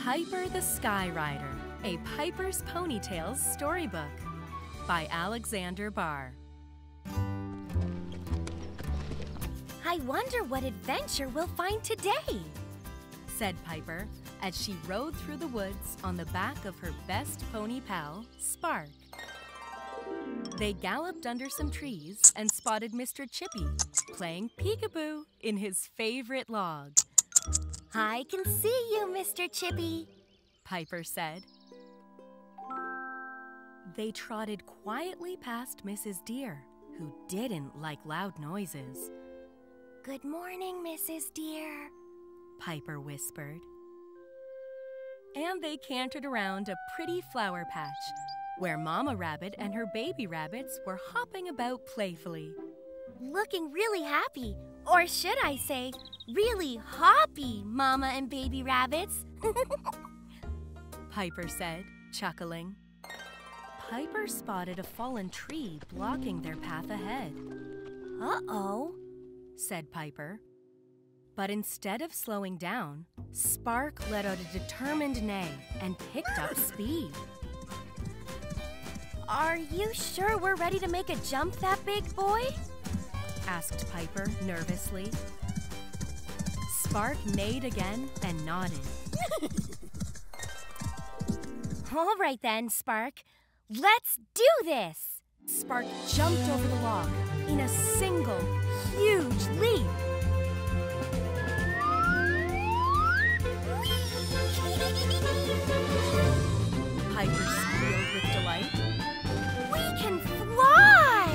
Piper the Skyrider, a Piper's Ponytails storybook by Alexander Barr. I wonder what adventure we'll find today, said Piper as she rode through the woods on the back of her best pony pal, Spark. They galloped under some trees and spotted Mr. Chippy playing peekaboo in his favorite log. I can see you, Mr. Chippy, Piper said. They trotted quietly past Mrs. Deer, who didn't like loud noises. Good morning, Mrs. Deer, Piper whispered. And they cantered around a pretty flower patch where Mama Rabbit and her baby rabbits were hopping about playfully. Looking really happy, or should I say, really hoppy, Mama and baby rabbits, Piper said, chuckling. Piper spotted a fallen tree blocking their path ahead. Uh-oh, said Piper. But instead of slowing down, Spark let out a determined neigh and picked up speed. Are you sure we're ready to make a jump that big, boy? Asked Piper nervously. Spark neighed again and nodded. All right then, Spark. Let's do this! Spark jumped over the log in a single, huge leap. Piper squealed with delight. We can fly!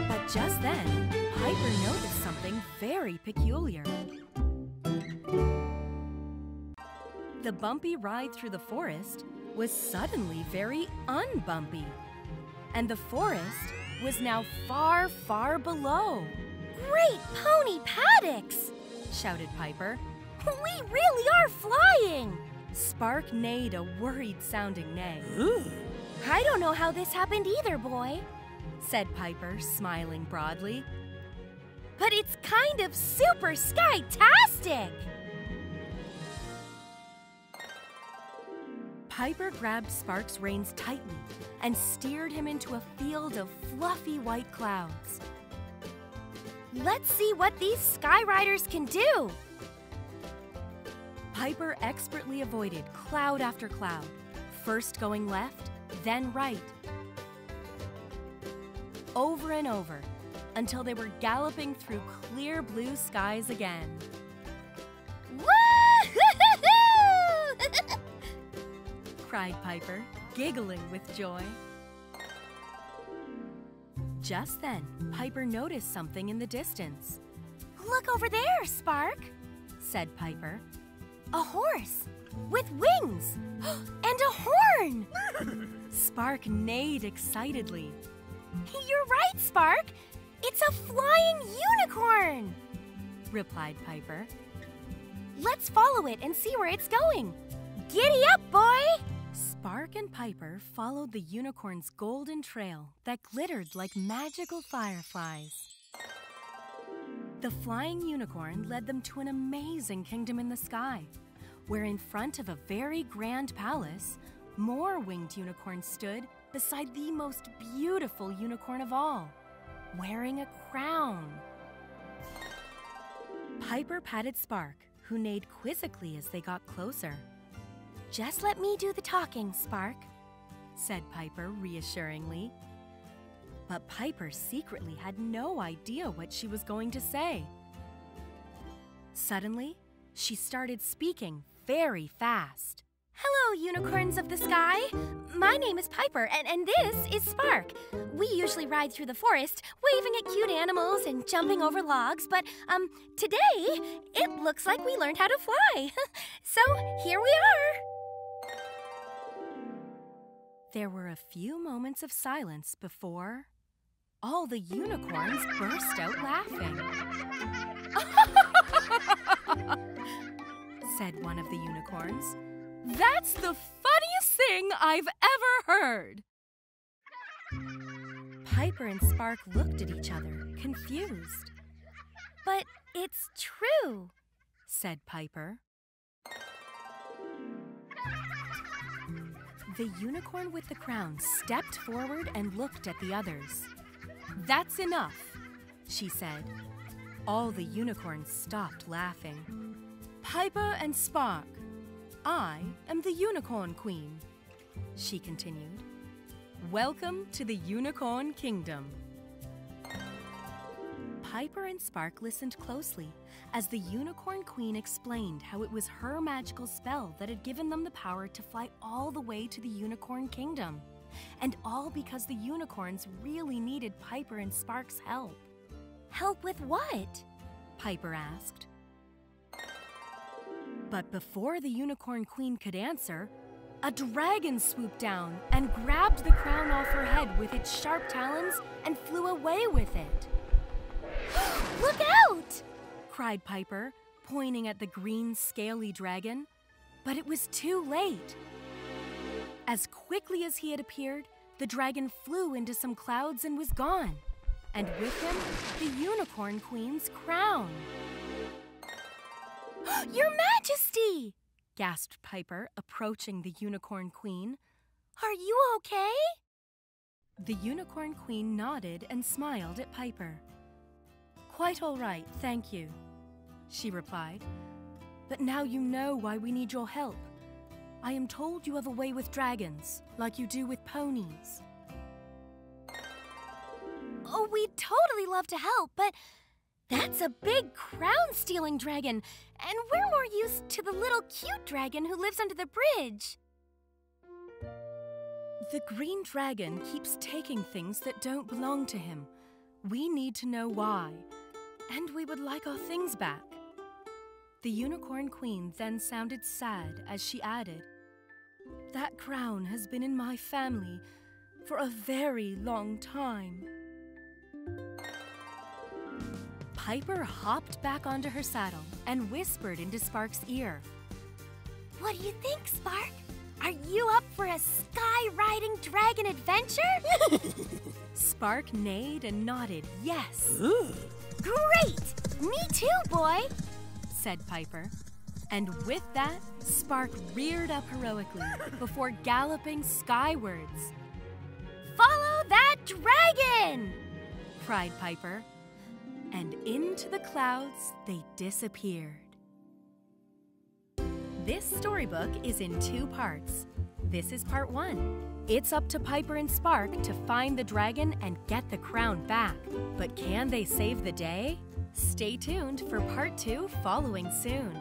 But just then, Piper noticed something very peculiar. The bumpy ride through the forest was suddenly very unbumpy. And the forest was now far, far below. Great pony paddocks! Shouted Piper. We really are flying! Spark neighed a worried-sounding neigh. I don't know how this happened either, boy, said Piper, smiling broadly. But it's kind of super sky-tastic! Piper grabbed Spark's reins tightly and steered him into a field of fluffy white clouds. Let's see what these Skyriders can do! Piper expertly avoided cloud after cloud, first going left, then right. Over and over, until they were galloping through clear blue skies again. Woo-hoo-hoo-hoo! Cried Piper, giggling with joy. Just then, Piper noticed something in the distance. Look over there, Spark, said Piper. A horse with wings and a horn! Spark neighed excitedly. You're right, Spark! It's a flying unicorn! Replied Piper. Let's follow it and see where it's going. Giddy up, boy! Spark and Piper followed the unicorn's golden trail that glittered like magical fireflies. The flying unicorn led them to an amazing kingdom in the sky, where in front of a very grand palace, more winged unicorns stood beside the most beautiful unicorn of all, wearing a crown. Piper patted Spark, who neighed quizzically as they got closer. Just let me do the talking, Spark, said Piper reassuringly. But Piper secretly had no idea what she was going to say. Suddenly, she started speaking very fast. Hello, unicorns of the sky. My name is Piper, and this is Spark. We usually ride through the forest, waving at cute animals and jumping over logs, but today, it looks like we learned how to fly. So, here we are. There were a few moments of silence before all the unicorns burst out laughing. Said one of the unicorns. That's the funniest thing I've ever heard. Piper and Spark looked at each other, confused. But it's true, said Piper. The unicorn with the crown stepped forward and looked at the others. "That's enough," she said. All the unicorns stopped laughing. "Piper and Spark, I am the Unicorn Queen," she continued. "Welcome to the Unicorn Kingdom." Piper and Spark listened closely as the Unicorn Queen explained how it was her magical spell that had given them the power to fly all the way to the Unicorn Kingdom. And all because the unicorns really needed Piper and Spark's help. Help with what? Piper asked. But before the Unicorn Queen could answer, a dragon swooped down and grabbed the crown off her head with its sharp talons and flew away with it. "Look out!" cried Piper, pointing at the green, scaly dragon. But it was too late. As quickly as he had appeared, the dragon flew into some clouds and was gone. And with him, the Unicorn Queen's crown. "Your Majesty!" gasped Piper, approaching the Unicorn Queen. "Are you okay?" The Unicorn Queen nodded and smiled at Piper. "Quite all right, thank you," she replied. "But now you know why we need your help. I am told you have a way with dragons, like you do with ponies." "Oh, we'd totally love to help, but that's a big crown-stealing dragon, and we're more used to the little cute dragon who lives under the bridge." The green dragon keeps taking things that don't belong to him. We need to know why, and we would like our things back. The Unicorn Queen then sounded sad as she added, "That crown has been in my family for a very long time." Piper hopped back onto her saddle and whispered into Spark's ear. "What do you think, Spark? Are you up for a sky-riding dragon adventure?" Spark neighed and nodded yes. "Great! Me too, boy!" said Piper. And with that, Spark reared up heroically before galloping skywards. "Follow that dragon!" cried Piper. And into the clouds they disappeared. This storybook is in 2 parts. This is part 1. It's up to Piper and Spark to find the dragon and get the crown back. But can they save the day? Stay tuned for part 2 following soon.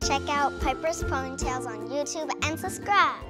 Check out Piper's Ponytails on YouTube and subscribe.